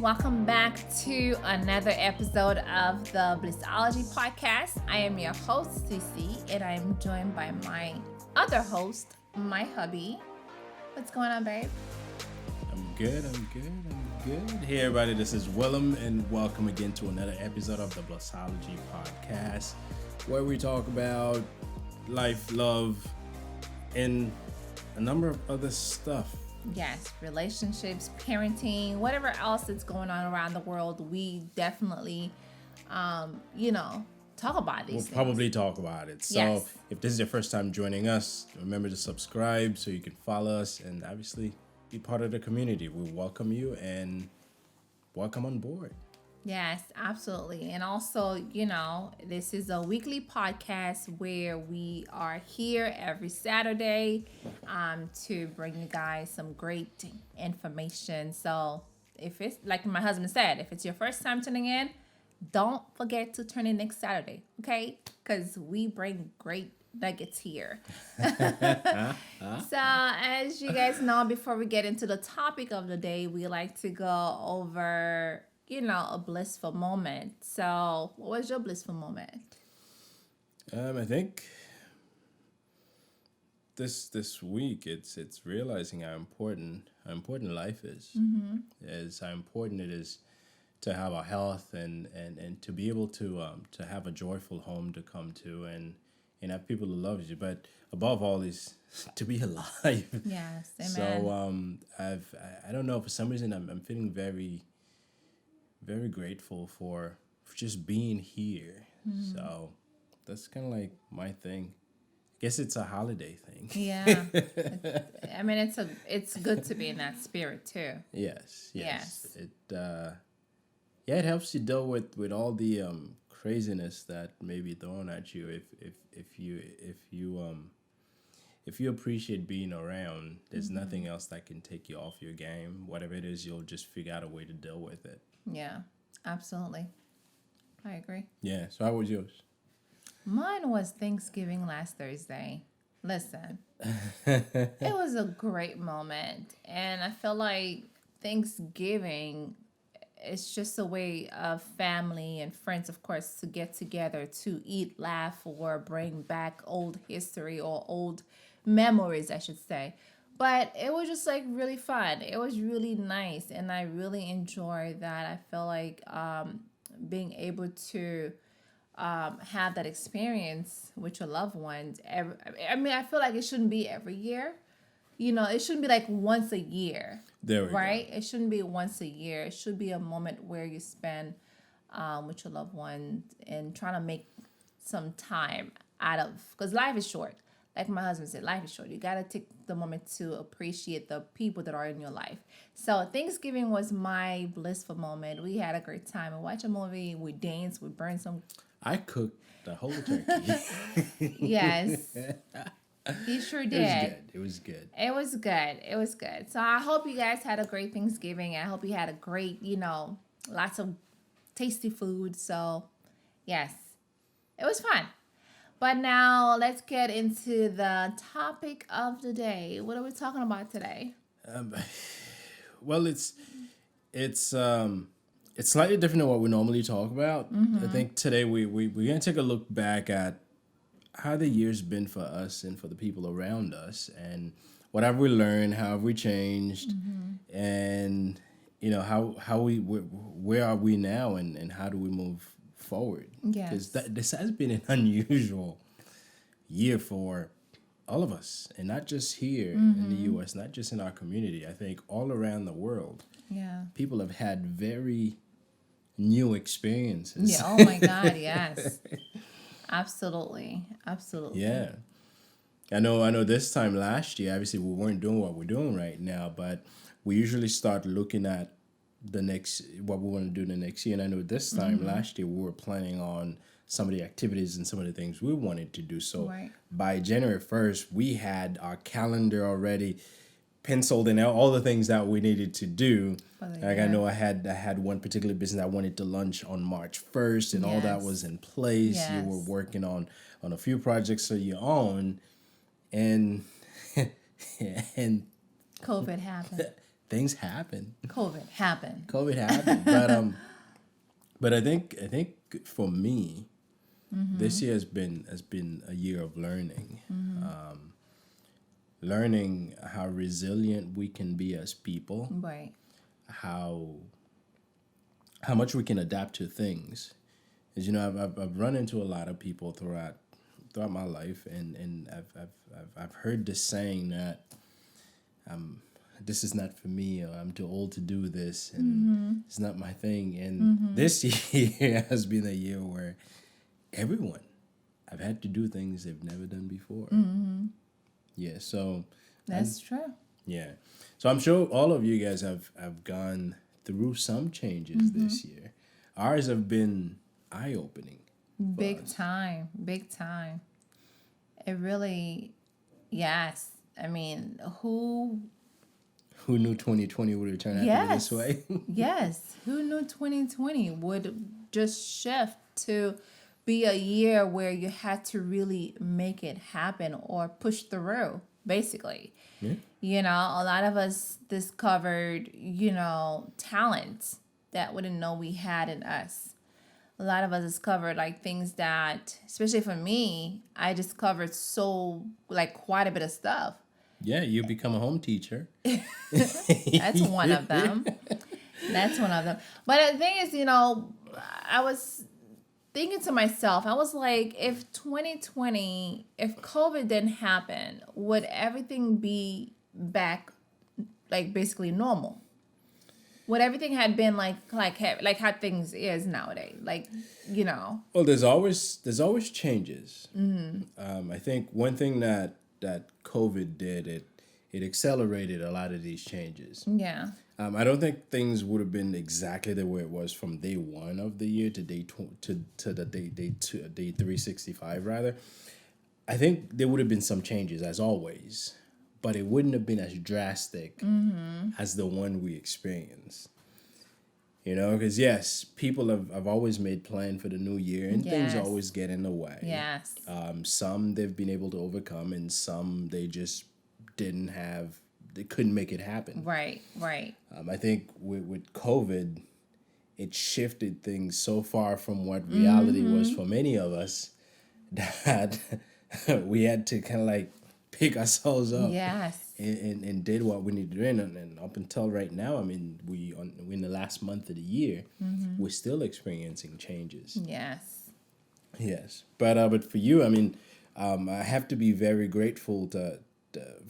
Welcome back to another episode of the Blissology podcast. I am your host, Cece, and I am joined by my other host, my hubby. What's going on, babe? I'm good. Hey, everybody, this is Willem, and welcome again to another episode of the Blissology podcast, where we talk about life, love, and a number of other stuff. Yes, relationships, parenting, whatever else that's going on around the world, we definitely, talk about these things. We'll probably talk about it. So Yes. If this is your first time joining us, remember to subscribe so you can follow us and obviously be part of the community. We welcome you and welcome on board. Yes, absolutely. And also, this is a weekly podcast where we are here every Saturday to bring you guys some great information. So if it's like my husband said, if it's your first time tuning in, don't forget to turn in next Saturday, okay? Because we bring great nuggets here. So as you guys know, before we get into the topic of the day, we like to go over a blissful moment. So what was your blissful moment? I think this week it's realizing how important life is. Mm-hmm. Is how important it is to have our health and to be able to have a joyful home to come to and have people who love you. But above all is to be alive. Yes, amen. So I don't know, for some reason I'm feeling very, very grateful for just being here. Mm-hmm. So that's kind of like my thing. I guess it's a holiday thing. Yeah. I mean, it's good to be in that spirit too. Yes. It helps you deal with all the craziness that may be thrown at you if you appreciate being around. There's mm-hmm. nothing else that can take you off your game. Whatever it is, you'll just figure out a way to deal with it. Yeah, absolutely. I agree. Yeah. So how was yours? Mine was Thanksgiving last Thursday. Listen, it was a great moment. And I feel like Thanksgiving, it's just a way of family and friends, of course, to get together to eat, laugh, or bring back old history or old memories, I should say. But it was just like really fun. It was really nice, and I really enjoyed that. I feel like being able to have that experience with your loved ones. I feel like it shouldn't be every year. It shouldn't be like once a year. There we right? go. It shouldn't be once a year. It should be a moment where you spend with your loved ones and trying to make some time out of, because life is short. Like my husband said, life is short. You got to take the moment to appreciate the people that are in your life. So Thanksgiving was my blissful moment. We had a great time. We watched a movie. We danced. We burned some. I cooked the whole turkey. Yes. You sure did. It was good. It was good. So I hope you guys had a great Thanksgiving. I hope you had a great, lots of tasty food. So, yes, it was fun. But now let's get into the topic of the day. What are we talking about today? Well, it's slightly different than what we normally talk about. Mm-hmm. I think today we're going to take a look back at how the year's been for us and for the people around us, and what have we learned, how have we changed, mm-hmm. and where are we now, and how do we move forward? Yes, because this has been an unusual year for all of us, and not just here mm-hmm. in the U.S., not just in our community. I think all around the world, people have had very new experiences. Yeah. Oh my God. Yes. Absolutely. Yeah. I know this time last year, obviously we weren't doing what we're doing right now, but we usually start looking at what we want to do the next year. And I know this time mm-hmm. last year we were planning on some of the activities and some of the things we wanted to do. So by January 1st, we had our calendar already penciled in all the things that we needed to do. Like I know I had one particular business I wanted to launch on March 1st, and all that was in place. Yes. You were working on a few projects of your own, and COVID happened. things happen. COVID happened. COVID happened, but I think for me, this year has been a year of learning, learning how resilient we can be as people, Right. how much we can adapt to things. As you know, I've run into a lot of people throughout my life, and I've heard this saying that this is not for me, or I'm too old to do this, and it's not my thing. And this year has been a year where everyone, I've had to do things they've never done before. Yeah, so That's true. yeah, so I'm sure all of you guys have gone through some changes this year. Ours have been eye opening. Big time. Big time. It really, yes. I mean, who Knew 2020 would turn out to be this way? Yes. Who knew 2020 would just shift to be a year where you had to really make it happen or push through, basically. Yeah. You know, a lot of us discovered, talents that we didn't know we had in us. A lot of us discovered like things that, especially for me, I discovered quite a bit of stuff. Yeah, you become a home teacher. That's one of them. That's one of them. But the thing is, I was thinking to myself, I was like, if 2020, if COVID didn't happen, would everything be back, like basically normal? Would everything had been like how things is nowadays? Well, there's always changes. I think one thing that COVID did, it accelerated a lot of these changes. Yeah. I don't think things would have been exactly the way it was from day one of the year to day 365 rather. I think there would have been some changes as always, but it wouldn't have been as drastic as the one we experienced. Because yes, people have always made plan for the new year, and things Yes. always get in the way. Yes. Some they've been able to overcome, and some they just they couldn't make it happen. Right. Right. I think with COVID, it shifted things so far from what reality was for many of us that we had to kind of like pick ourselves up. Yes. And did what we needed to do. And up until right now, I mean, we in the last month of the year, we're still experiencing changes. Yes. Yes, but for you, I mean, I have to be very grateful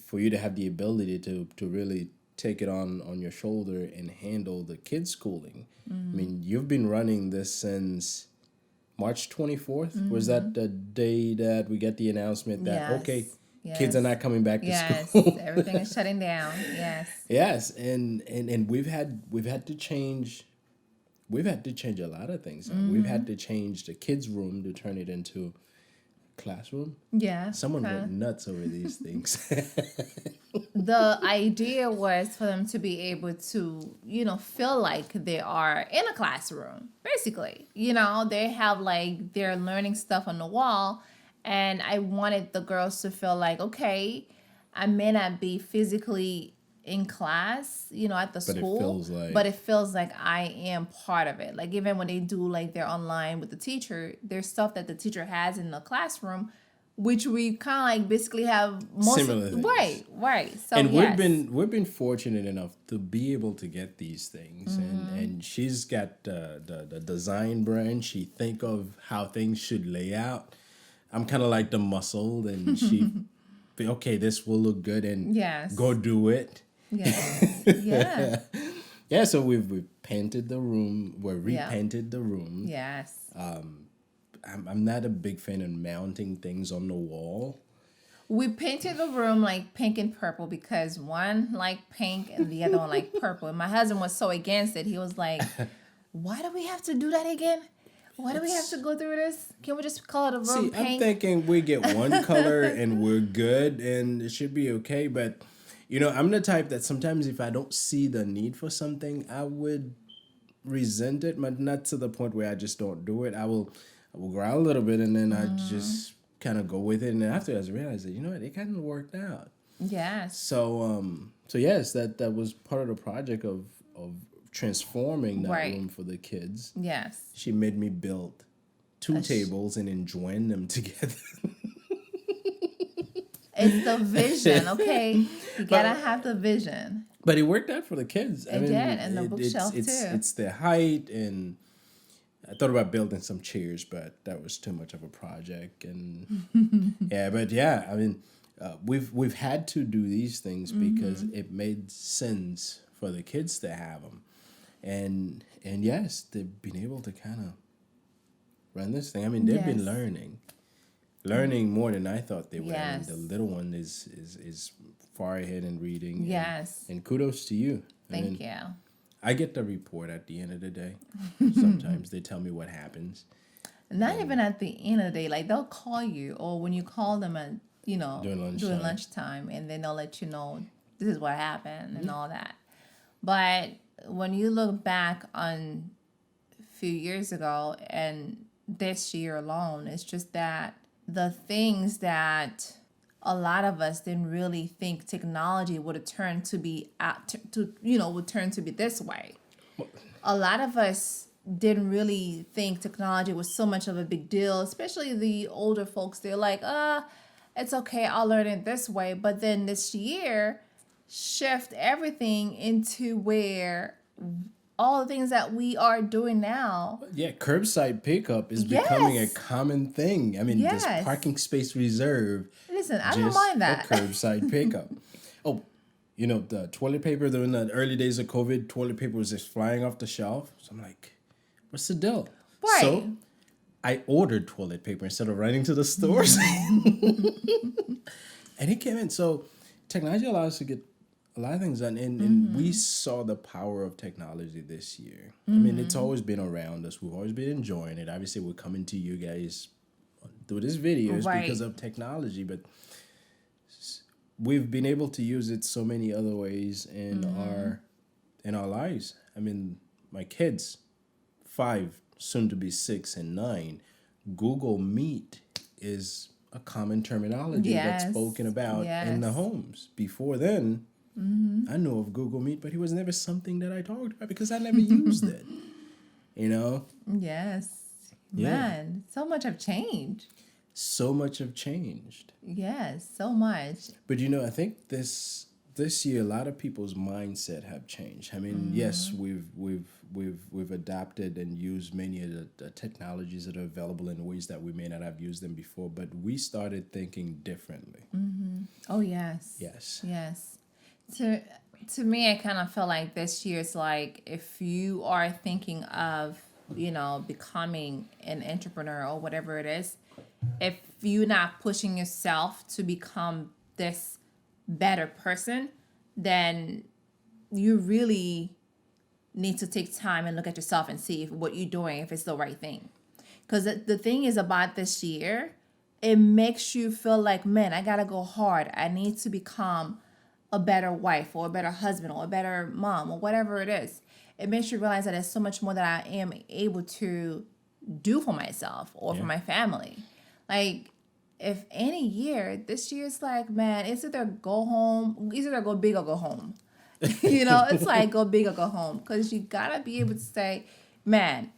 for you to have the ability to really take it on your shoulder and handle the kids' schooling. I mean, you've been running this since March 24th. Was that the day that we get the announcement that Yes. okay? Yes. Kids are not coming back to Yes. school. Everything is shutting down. Yes. Yes, and we've had to change. We've had to change a lot of things. We've had to change the kids' room to turn it into classroom. Yeah. Someone okay. went nuts over these things. The idea was for them to be able to, feel like they are in a classroom, basically. They have like their learning stuff on the wall. And I wanted the girls to feel like, okay, I may not be physically in class, at the school, but it feels like I am part of it. Like even when they do like they're online with the teacher, there's stuff that the teacher has in the classroom, which we kind of like basically have Similar things. Right. So and yes. we've been fortunate enough to be able to get these things, and she's got the design brand. She think of how things should lay out. I'm kind of like the muscle, and she, okay, this will look good, and Yes. go do it. Yes. Yeah. Yeah, so we've painted the room. We're repainted the room. Yes. I'm not a big fan of mounting things on the wall. We painted the room like pink and purple because one liked pink and the other one liked purple. And my husband was so against it. He was like, why do we have to do that again? Why do we have to go through this? Can we just call it a room pink? I'm thinking we get one color and we're good and it should be okay. But, I'm the type that sometimes if I don't see the need for something, I would resent it, but not to the point where I just don't do it. I will growl a little bit and then I just kind of go with it. And then after I realized that, it kind of worked out. Yes. So yes, that was part of the project of transforming that Right. room for the kids. Yes. She made me build two A sh- tables and then join them together. It's the vision, okay? You gotta but have the vision. but it worked out for the kids. I It did, mean, and the it's bookshelf too. it's their height, and I thought about building some chairs, but that was too much of a project. And yeah, but yeah, I mean, we've had to do these things because it made sense for the kids to have them, and yes, they've been able to kind of run this thing. I mean, they've been Yes. learning more than I thought they would. I mean, Yes. the little one is far ahead in reading. Yes. And kudos to you. Thank you. I get the report at the end of the day. Sometimes they tell me what happens Not even at the end of the day, like they'll call you, or when you call them at during during lunchtime. lunchtime, and then they'll let you know this is what happened and all that. But when you look back on a few years ago and this year alone, it's just that the things that a lot of us didn't really think technology would have turned to be would turn to be this way. A lot of us didn't really think technology was so much of a big deal, especially the older folks. They're like, it's okay, I'll learn it this way. But then this year, shift everything into where all the things that we are doing now. Yeah, curbside pickup is becoming a Yes. common thing. I mean, this Yes. parking space reserve, Listen, I don't just mind for that. curbside pickup. Oh, the toilet paper during the early days of COVID, toilet paper was just flying off the shelf. So I'm like, what's the deal? Right. So I ordered toilet paper instead of running to the stores. And it came in. So technology allows us to get a lot of things done. And we saw the power of technology this year. I mean, it's always been around us. We've always been enjoying it. Obviously, we're coming to you guys through this videos Right. because of technology. But we've been able to use it so many other ways in our lives. I mean, my kids, 5, soon to be 6 and 9, Google Meet is a common terminology that's Yes. spoken about in the Yes. homes. Before then, I knew of Google Meet, but it was never something that I talked about because I never used it. You know, Yes. Yeah. Man, so much have changed. so much have changed. Yes, so much. But I think this year a lot of people's mindset have changed. I mean, yes, we've adapted and used many of the technologies that are available in ways that we may not have used them before, but we started thinking differently. Oh, yes. Yes. Yes. To me, I kind of feel like this year is like if you are thinking of, becoming an entrepreneur or whatever it is, if you're not pushing yourself to become this better person, then you really need to take time and look at yourself and see if what you're doing, if it's the right thing. Because the thing is about this year, it makes you feel like, man, I got to go hard. I need to become a better wife or a better husband or a better mom or whatever it is. It makes you realize that there's so much more that I am able to do for myself or for Yeah. my family. Like, if any year, this year's like, man, it's either go home, it's either go big or go home. It's like go big or go home. Because you got to be able to say, man,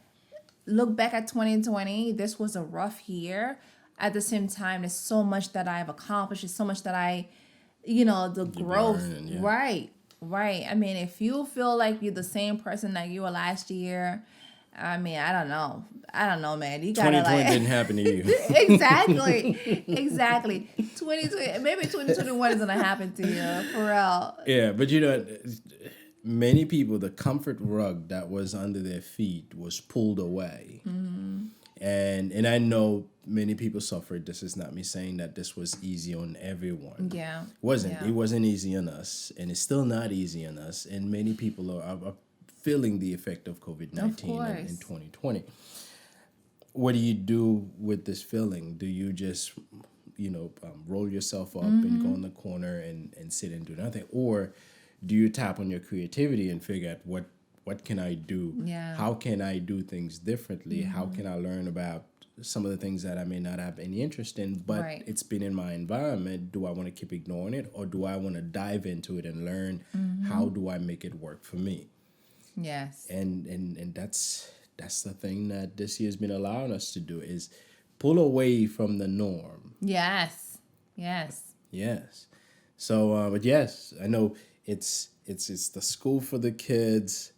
look back at 2020, this was a rough year. At the same time, there's so much that I've accomplished. There's so much that the growth. learn, yeah. Right. I mean, if you feel like you're the same person that you were last year, I mean, I don't know, man. You gotta 2020 like didn't happen to you. exactly. 2020, maybe 2021 is gonna happen to you for real. Yeah, but many people, the comfort rug that was under their feet was pulled away. And I know many people suffered. This is not me saying that this was easy on everyone. Yeah. Wasn't. Yeah. It wasn't easy on us, and it's still not easy on us. And many people are feeling the effect of COVID-19 in course. 2020. What do you do with this feeling? Do you just, roll yourself up and go in the corner and sit and do nothing? Or do you tap on your creativity and figure out what can I do? Yeah. How can I do things differently? How can I learn about some of the things that I may not have any interest in, but Right. it's been in my environment. Do I want to keep ignoring it, or do I want to dive into it and learn how do I make it work for me? Yes. And that's the thing that this year's been allowing us to do, is pull away from the norm. Yes. Yes. Yes. So, but yes, I know it's the school for the kids,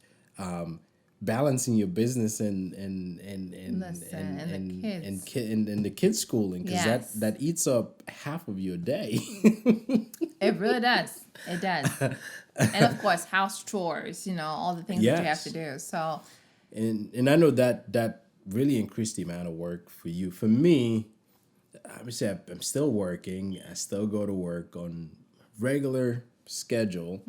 balancing your business and Listen, and the kids. and the kids schooling, because Yes. that eats up half of your day. It really does. It does. And of course, house chores, all the things that you have Yes. to do. So, And I know that really increased the amount of work for you. For me, I would say I'm still working. I still go to work on regular schedule.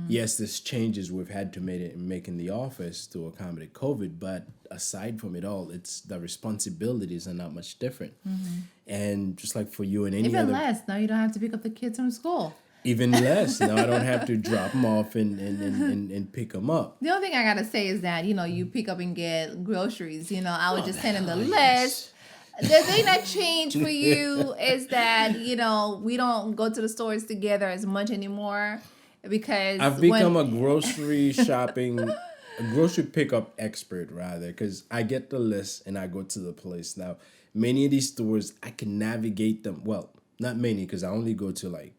Yes, there's changes we've had to make in the office to accommodate COVID, but aside from it all, it's the responsibilities are not much different. And just like for you and any even other, less. Now you don't have to pick up the kids from school. even less. Now I don't have to drop them off and pick them up. The only thing I got to say is that, you pick up and get groceries. I would just send them the list. Yes. The thing that changed for you is that, we don't go to the stores together as much anymore because I've become a grocery pickup expert, rather, because I get the list and I go to the place. Now, many of these stores, I can navigate them. Well, not many, because I only go to like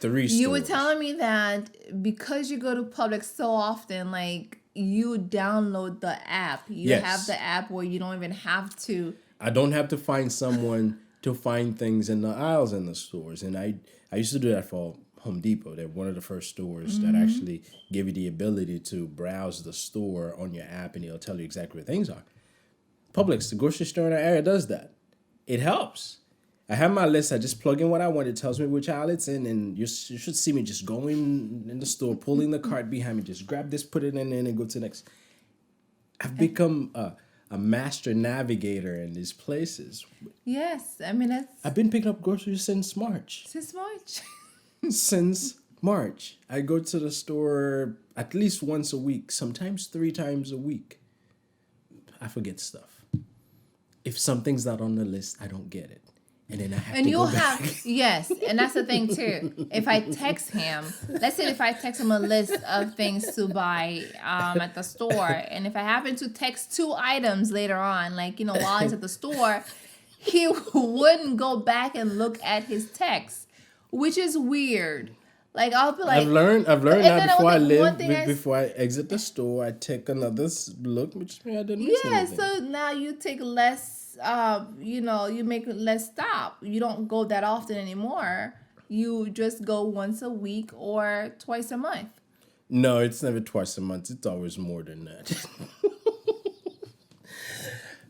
3 stores. You were telling me that because you go to Publix so often, like you download the app. You Yes. have the app where you don't even have to. I don't have to find someone to find things in the aisles in the stores. And I used to do that for Home Depot. They're one of the first stores that actually give you the ability to browse the store on your app, and it'll tell you exactly where things are. Publix, the grocery store in our area, does that. It helps. I have my list. I just plug in what I want. It tells me which aisle it's in, and you should see me just going in the store, pulling the cart behind me, just grab this, put it in, and go to the next. I've become a master navigator in these places. Yes, I mean that's I've been picking up groceries since March. since March. Since March. I go to the store at least once a week, sometimes 3 times a week. I forget stuff. If something's not on the list, I don't get it. And then I have And to you'll go back. have yes, and that's the thing too. If I text him, let's say if I text him a list of things to buy at the store, and if I happen to text 2 items later on, like while he's at the store, he wouldn't go back and look at his text, which is weird. Like I'll be like, I've learned and now then before I one thing leave, before I exit the store, I take another look, which means I didn't miss yeah. anything. So now you take less. You make less stop. You don't go that often anymore. You just go once a week or twice a month. No, it's never twice a month. It's always more than that.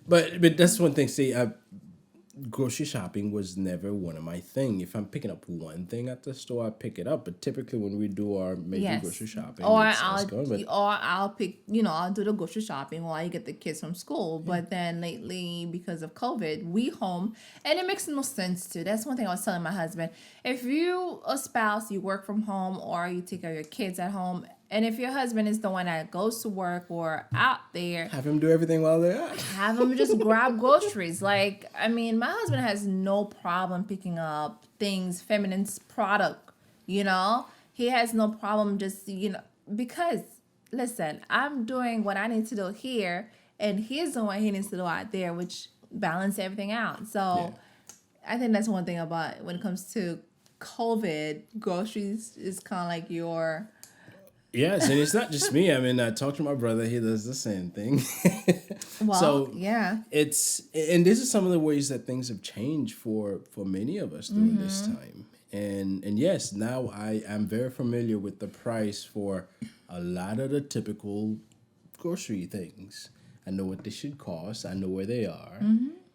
But that's one thing. See, grocery shopping was never one of my thing. If I'm picking up one thing at the store, I pick it up. But typically, when we do our major grocery shopping, Or it's us going, but I'll pick. I'll do the grocery shopping while you get the kids from school. But then lately, because of COVID, we home, and it makes no sense to. That's one thing I was telling my husband. If you a spouse, you work from home, or you take care of your kids at home. And if your husband is the one that goes to work or out there, have him do everything while they're out. have him just grab groceries. Like, I mean, my husband has no problem picking up things, feminine's product, He has no problem just, because, listen, I'm doing what I need to do here, and he's doing what he needs to do out there, which balance everything out. So I think that's one thing about when it comes to COVID, groceries is kind of like your... Yes, and it's not just me. I mean, I talked to my brother. He does the same thing. Well, so yeah. And this is some of the ways that things have changed for many of us during this time. And yes, now I am very familiar with the price for a lot of the typical grocery things. I know what they should cost. I know where they are.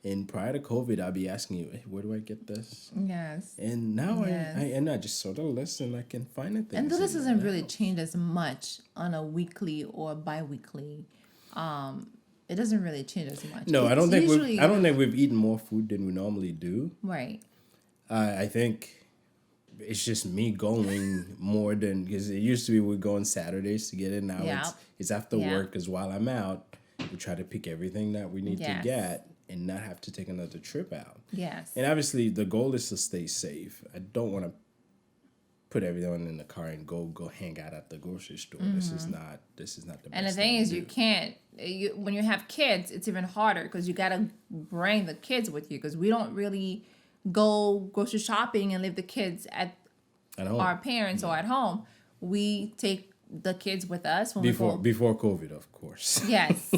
And prior to COVID, I'd be asking you, hey, where do I get this? Yes. And now Yes. I just sort of listen. I can find it. And the list doesn't really change as much on a weekly or bi-weekly. It doesn't really change as much. No, I It's don't think usually- I don't think we've eaten more food than we normally do. Right. I think it's just me going more than, because it used to be we'd go on Saturdays to get it. Now Yeah. it's after Yeah. work, because while I'm out, we try to pick everything that we need to Yes. get. and not have to take another trip out. Yes. And obviously, the goal is to stay safe. I don't want to put everyone in the car and go hang out at the grocery store. This is not the best. And the thing is, to you do. can't. When you have kids, it's even harder because you gotta bring the kids with you because we don't really go grocery shopping and leave the kids at home. our parents or at home. We take the kids with us when before we go. before COVID, of course. Yes,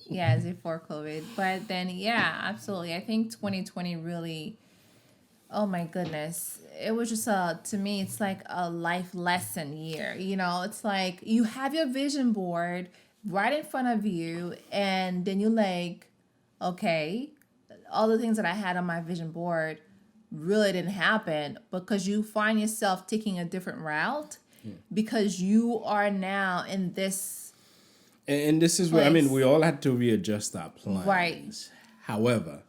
yes, before COVID. But then, yeah, absolutely. I think 2020 really. Oh my goodness. It was just to me, it's like a life lesson year. You know, it's like you have your vision board right in front of you, and then you're like, okay, all the things that I had on my vision board really didn't happen because you find yourself taking a different route because you are now in this. And this is where, I mean, place. we all had to readjust our plans. Right. However,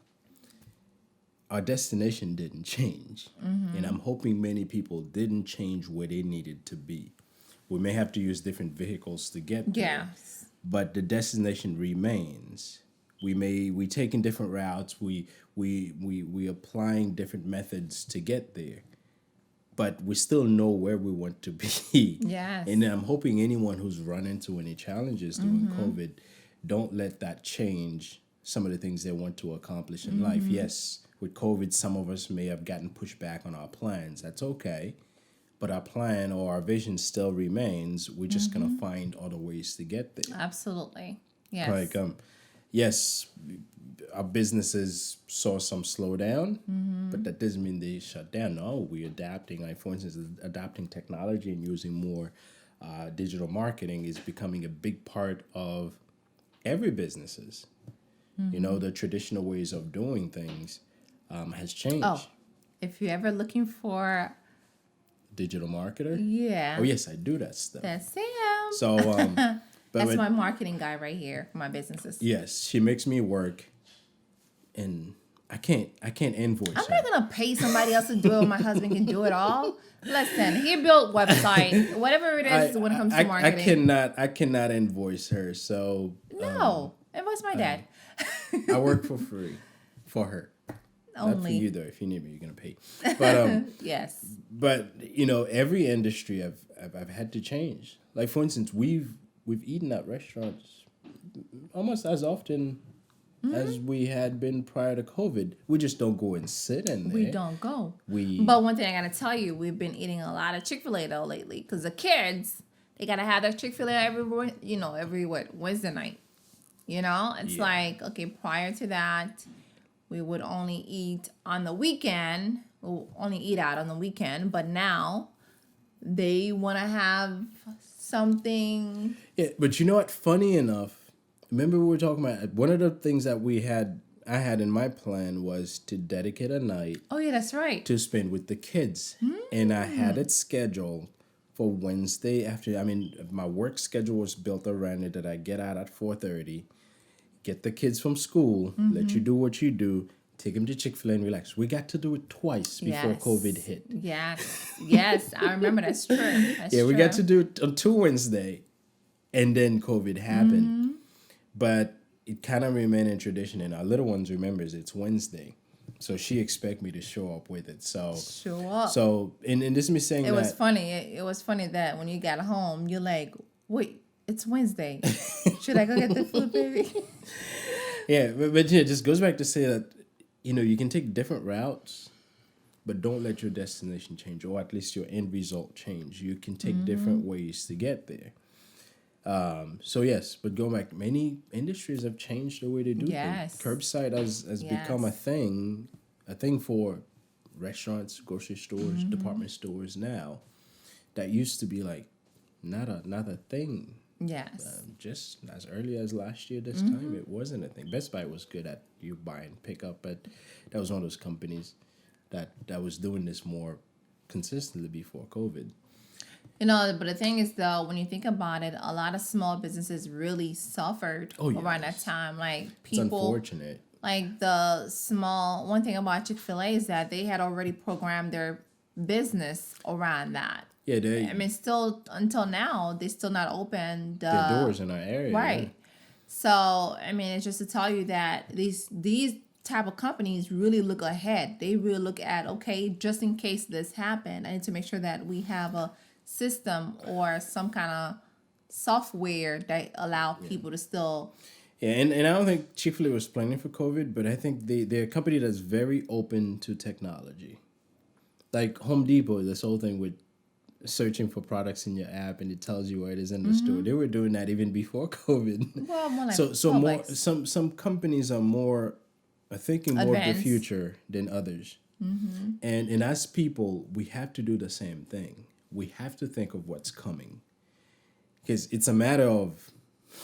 our destination didn't change. And I'm hoping many people didn't change where they needed to be. We may have to use different vehicles to get there. Yes. But the destination remains. We taking different routes. We applying different methods to get there. But we still know where we want to be. Yes. And I'm hoping anyone who's run into any challenges during COVID, don't let that change some of the things they want to accomplish in life. Yes, with COVID, some of us may have gotten pushed back on our plans. That's okay. But our plan or our vision still remains. We're just going to find other ways to get there. Absolutely. Yes. Like, yes, our businesses saw some slowdown, but that doesn't mean they shut down. No, we're adapting. Like, for instance, adapting technology and using more digital marketing is becoming a big part of every businesses. You know, the traditional ways of doing things has changed. Oh, if you're ever looking for, Digital marketer? yeah. Oh, yes, I do that stuff. That's Sam. So, but That's with- my marketing guy right here for my businesses. yes, she makes me work, and I can't invoice I'm her. not gonna pay somebody else to do it when my husband can do it all. Listen, he built website, whatever it is when it comes to marketing. I cannot invoice her. So No, it was my dad. I work for free for her. Not for Only you though. If you need me, you're gonna pay. But yes. but you know, every industry I've had to change. Like, for instance, we've eaten at restaurants almost as often as we had been prior to COVID. We just don't go and sit in there. We don't go. We But one thing I gotta tell you, we've been eating a lot of ChickfilA though lately, because the kids, they gotta have their ChickfilA every Wednesday night. You know, it's Yeah. like, okay, prior to that, we would only eat on the weekend. We'll only eat out on the weekend, but now they want to have something. Yeah, but you know what? Funny enough, remember we were talking about one of the things that I had in my plan was to dedicate a night Oh yeah, that's right. to spend with the kids, and I had it scheduled for Wednesday after. I mean, my work schedule was built around it that I get out at 4:30, get the kids from school, let you do what you do, take them to Chick-fil-A and relax. We got to do it twice before Yes. COVID hit. Yes, I remember. That's true. That's Yeah, we true. got to do it on 2 Wednesday, and then COVID happened. But it kind of remained in tradition, and our little ones remembers it's Wednesday, so she expect me to show up with it. So Show up. So and this is me saying It that was funny. It was funny that when you got home, you're like, wait, it's Wednesday. Should I go get the food, baby? yeah, but yeah, it just goes back to say that you can take different routes, but don't let your destination change, or at least your end result change. You can take different ways to get there. So yes, but going back, many industries have changed the way they do Yes. things. Curbside has become a thing for restaurants, grocery stores, department stores now. That used to be like not a thing. Yes. Just as early as last year, this time it wasn't a thing. Best Buy was good at you buy and pick up, but that was one of those companies that was doing this more consistently before COVID. But the thing is, though, when you think about it, a lot of small businesses really suffered around that yes. time. Like It's people, unfortunate. like the small. One thing about Chick-fil-A is that they had already programmed their business around that. Yeah, I mean, still until now, they still not opened the doors in our area. right. Yeah. So I mean, it's just to tell you that these type of companies really look ahead. They really look at, okay, just in case this happened, I need to make sure that we have a system or some kind of software that allow people to still. Yeah, and I don't think ChickfilA was planning for COVID, but I think they're a company that's very open to technology. Like Home Depot, this whole thing with searching for products in your app and it tells you where it is in the store. They were doing that even before COVID. Well, more like So more Publix. some companies are thinking more of the Advanced. future than others. And as people, we have to do the same thing. We have to think of what's coming. Because it's a matter of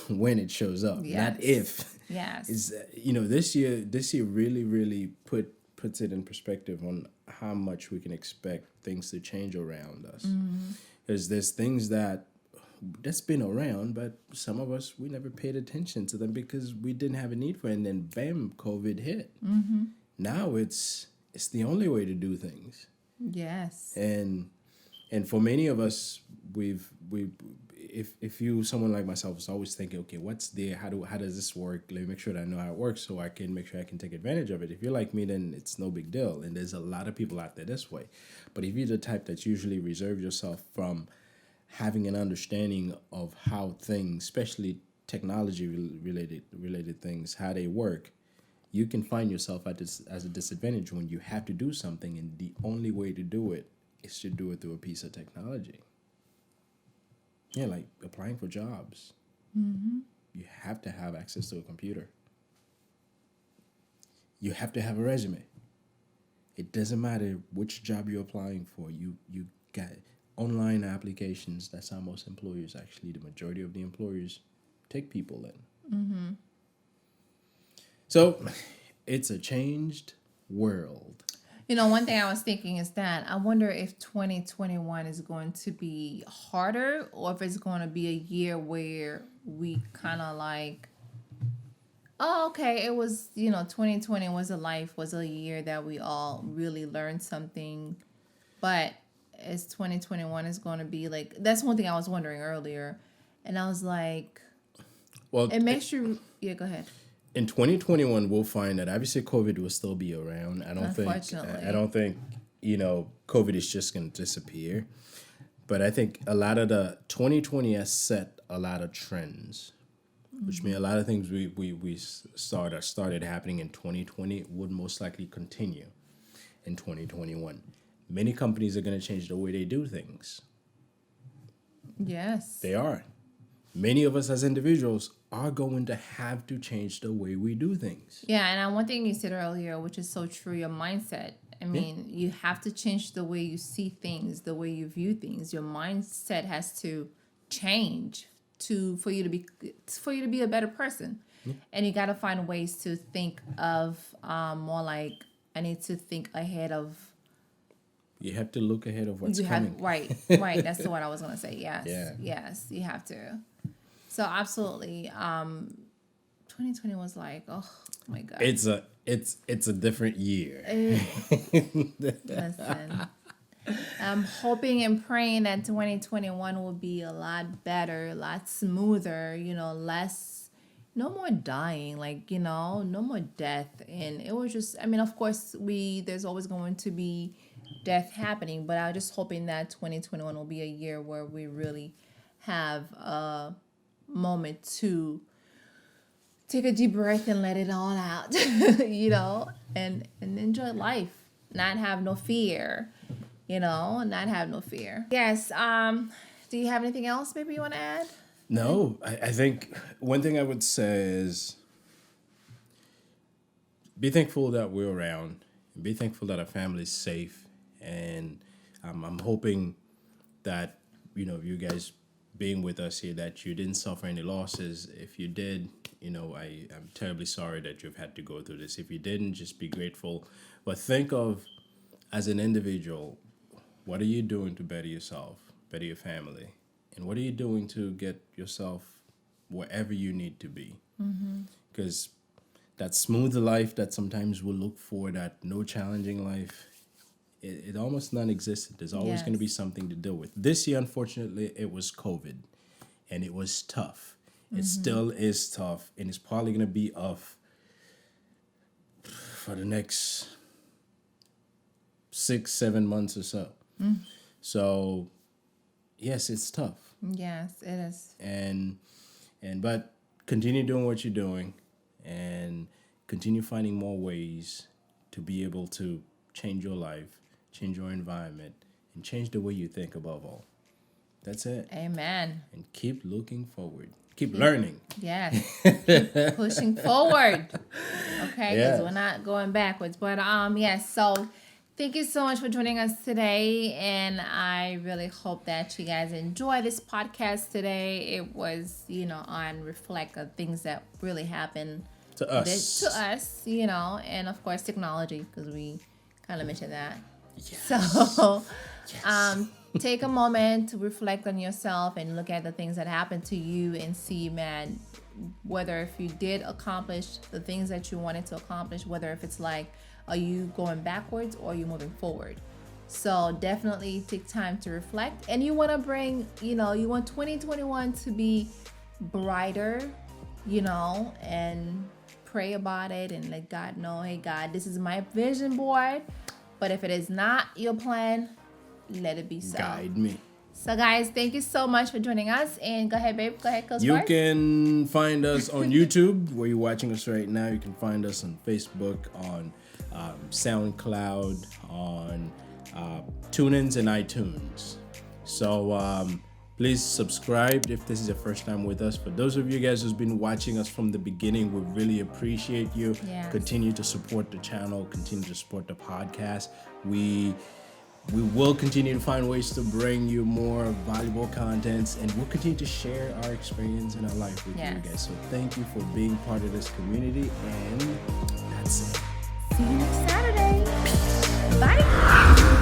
when it shows up, not if. Yes. Is this year really puts it in perspective on how much we can expect things to change around us. Because there's things that's been around, but some of us, we never paid attention to them because we didn't have a need for it, and then bam, COVID hit. Now it's the only way to do things. Yes. And for many of us, if you, someone like myself, is always thinking, okay, what's there? How does this work? Let me make sure that I know how it works so I can make sure I can take advantage of it. If you're like me, then it's no big deal. And there's a lot of people out there this way. But if you're the type that's usually reserve yourself from having an understanding of how things, especially technology related things, how they work, you can find yourself as a disadvantage when you have to do something, and the only way to do it is to do it through a piece of technology. Yeah, like applying for jobs. You have to have access to a computer. You have to have a resume. It doesn't matter which job you're applying for. You got online applications. That's how most employers, actually, the majority of the employers take people in. So it's a changed world. One thing I was thinking is that I wonder if 2021 is going to be harder, or if it's going to be a year where we kind of like, oh, okay, it was, 2020 was a year that we all really learned something. But as 2021 is going to be like, that's one thing I was wondering earlier. And I was like, Well, it makes you, yeah, go ahead. In 2021, we'll find that obviously COVID will still be around. I don't think COVID is just going to disappear. But I think a lot of the 2020 has set a lot of trends, which means a lot of things we started happening in 2020 would most likely continue in 2021. Many companies are going to change the way they do things. Yes. They are. Many of us as individuals are going to have to change the way we do things. Yeah, and one thing you said earlier, which is so true, your mindset. I mean, you have to change the way you see things, the way you view things. Your mindset has to change for you to be a better person. And you got to find ways to think of more like, I need to think ahead of. You have to look ahead of what's coming. Right. That's the word I was going to say. Yes. Yeah. Yes, you have to. So absolutely. 2020 was like, oh my God. It's a different year. Listen, I'm hoping and praying that 2021 will be a lot better, a lot smoother, no more dying, no more death. And it was just, of course, there's always going to be death happening, but I'm just hoping that 2021 will be a year where we really have a moment to take a deep breath and let it all out, and enjoy life, not have no fear, not have no fear. Yes. Do you have anything else maybe you want to add? No, I think one thing I would say is be thankful that we're around. Be thankful that our family's safe. And I'm hoping that, you guys being with us here, that you didn't suffer any losses. If you did, I'm terribly sorry that you've had to go through this. If you didn't, just be grateful. But think of, as an individual, what are you doing to better yourself, better your family? And what are you doing to get yourself wherever you need to be? Because that smooth life that sometimes we'll look for, that no challenging life, it almost non-existent. There's always going to be something to deal with. This year, unfortunately, it was COVID, and it was tough. It still is tough, and it's probably going to be for the next 6-7 months or so. So yes, it's tough. Yes, it is. But continue doing what you're doing and continue finding more ways to be able to change your life, change your environment, and change the way you think above all. That's it. Amen. And keep looking forward. Keep learning. Yes. Keep pushing forward. Okay, because Yes. we're not going backwards. But yes, so thank you so much for joining us today. And I really hope that you guys enjoy this podcast today. It was, on reflect of things that really happened To us. and of course technology, because we kind of mentioned that. Yes. So Yes. take a moment to reflect on yourself and look at the things that happened to you and see, man, whether if you did accomplish the things that you wanted to accomplish, whether if it's like, are you going backwards or are you moving forward? So definitely take time to reflect. And you want to bring, you want 2021 to be brighter, and pray about it and let God know, hey, God, this is my vision board. But if it is not your plan, let it be so. Guide me. So, guys, thank you so much for joining us. And go ahead, babe. Go ahead, close You first. can find us on YouTube, where you're watching us right now. You can find us on Facebook, on SoundCloud, on TuneIns and iTunes. So please subscribe if this is your first time with us. For those of you guys who's been watching us from the beginning, we really appreciate you. Yes. Continue to support the channel. Continue to support the podcast. We will continue to find ways to bring you more valuable contents, and we'll continue to share our experience in our life with Yes. you guys. So thank you for being part of this community, and that's it. See you next Saturday. Bye.